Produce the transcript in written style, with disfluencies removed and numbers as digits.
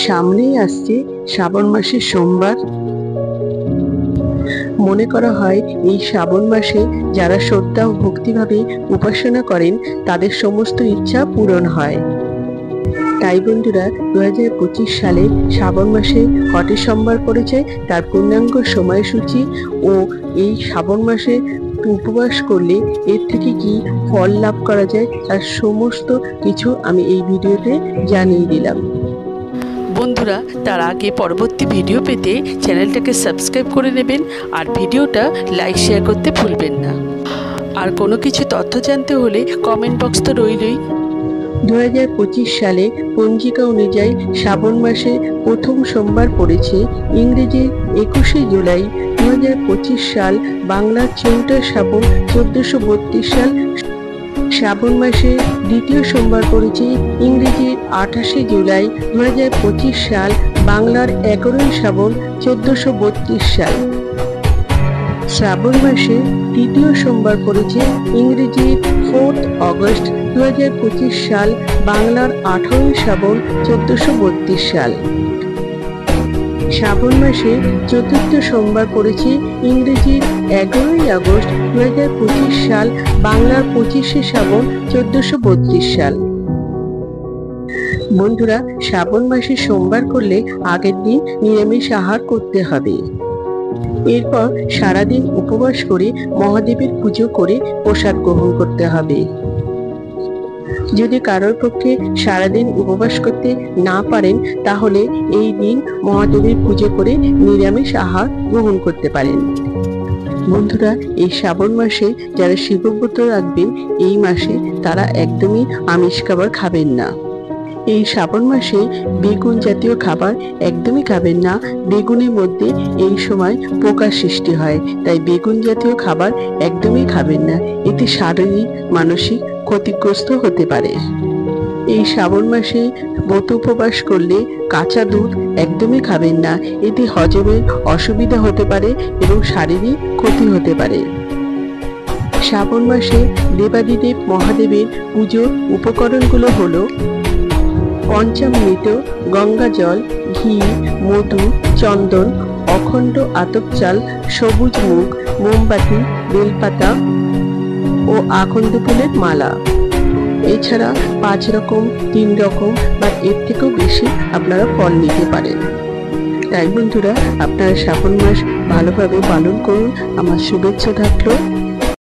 সামনেই আসছে শ্রাবণ মাসের সোমবার। মনে করা হয় এই শ্রাবণ মাসে যারা শ্রদ্ধা ও ভক্তিভাবে উপাসনা করেন তাদের সমস্ত ইচ্ছা পূরণ হয়। তাই বন্ধুরা, 2025 সালে শ্রাবণ মাসে কটি সোমবার পড়েছে তার পূর্ণাঙ্গ সময়সূচি ও এই শ্রাবণ মাসে উপবাস করলে এর থেকে কি ফল লাভ করা যায় তার সমস্ত কিছু আমি এই ভিডিওতে জানিয়ে দিলাম। বন্ধুরা, তার আগে পরবর্তী ভিডিও পেতে চ্যানেলটাকে সাবস্ক্রাইব করে নেবেন আর ভিডিওটা লাইক শেয়ার করতে ভুলবেন না। আর কোনো কিছু তথ্য জানতে হলে কমেন্ট বক্স তো রইলই। 2025 সালে পঞ্জিকা অনুযায়ী শ্রাবণ মাসে প্রথম সোমবার পড়েছে ইংরেজির 21শে জুলাই 2025 সাল, বাংলার 4টা শ্রাবণ 1432 সাল। শ্রাবণ মাসে দ্বিতীয় সোমবার পড়েছে ইংরেজির 28শে জুলাই 2025 সাল, বাংলার 11ই শ্রাবণ 1432 সাল। শ্রাবণ মাসে তৃতীয় সোমবার পড়েছে ইংরেজির 4 অগস্ট 2025 সাল, বাংলার 18ই শ্রাবণ 1432 সাল। শ্রাবণ মাসে চতুর্থ সোমবার পড়েছে ইংরেজির 11ই আগস্ট 2025 সাল, বাংলার 25শে শ্রাবণ 1432 সাল। বন্ধুরা, শ্রাবণ মাসে সোমবার করলে আগের দিন নিরামিষ আহার করতে হবে। এরপর সারাদিন উপবাস করে মহাদেবের পুজো করে প্রসাদ গ্রহণ করতে হবে। যদি কারোর পক্ষে সারাদিন উপবাস করতে না পারেন তাহলে এই দিন মহাদেবের পুজো করে নিরামিষ আহার গ্রহণ করতে পারেন। বন্ধুরা, এই শ্রাবণ মাসে যারা শিবব্রত রাখবেন এই মাসে তারা একদমই আমিষ খাবার খাবেন না। এই শ্রাবণ মাসে বেগুন জাতীয় খাবার একদমই খাবেন না। বেগুনের মধ্যে এই সময় পোকার সৃষ্টি হয়, তাই বেগুন জাতীয় খাবার একদমই খাবেন না। এতে শারীরিক মানসিক ক্ষতিগ্রস্ত হতে পারে। এই শ্রাবণ মাসে ব্রত উপবাস করলে কাঁচা দুধ একদমই খাবেন না। এতে হজমের অসুবিধা হতে পারে এবং শারীরিক ক্ষতি হতে পারে। শ্রাবণ মাসে দেবাদিদেব মহাদেবের পুজোর উপকরণগুলো হলো পঞ্চামৃত, গঙ্গা জল, ঘি, মধু, চন্দন, অখণ্ড আতপ চাল, সবুজ মুগ, মোমবাতি, বেলপাতা ও আকন্দ ফুলের মালা। এছাড়া 5 রকম, 3 রকম বা এর থেকেও বেশি আপনারা ফল নিতে পারেন। তাই বন্ধুরা, আপনারা শ্রাবণ মাস ভালোভাবে পালন করুন। আমার শুভেচ্ছা থাকলো।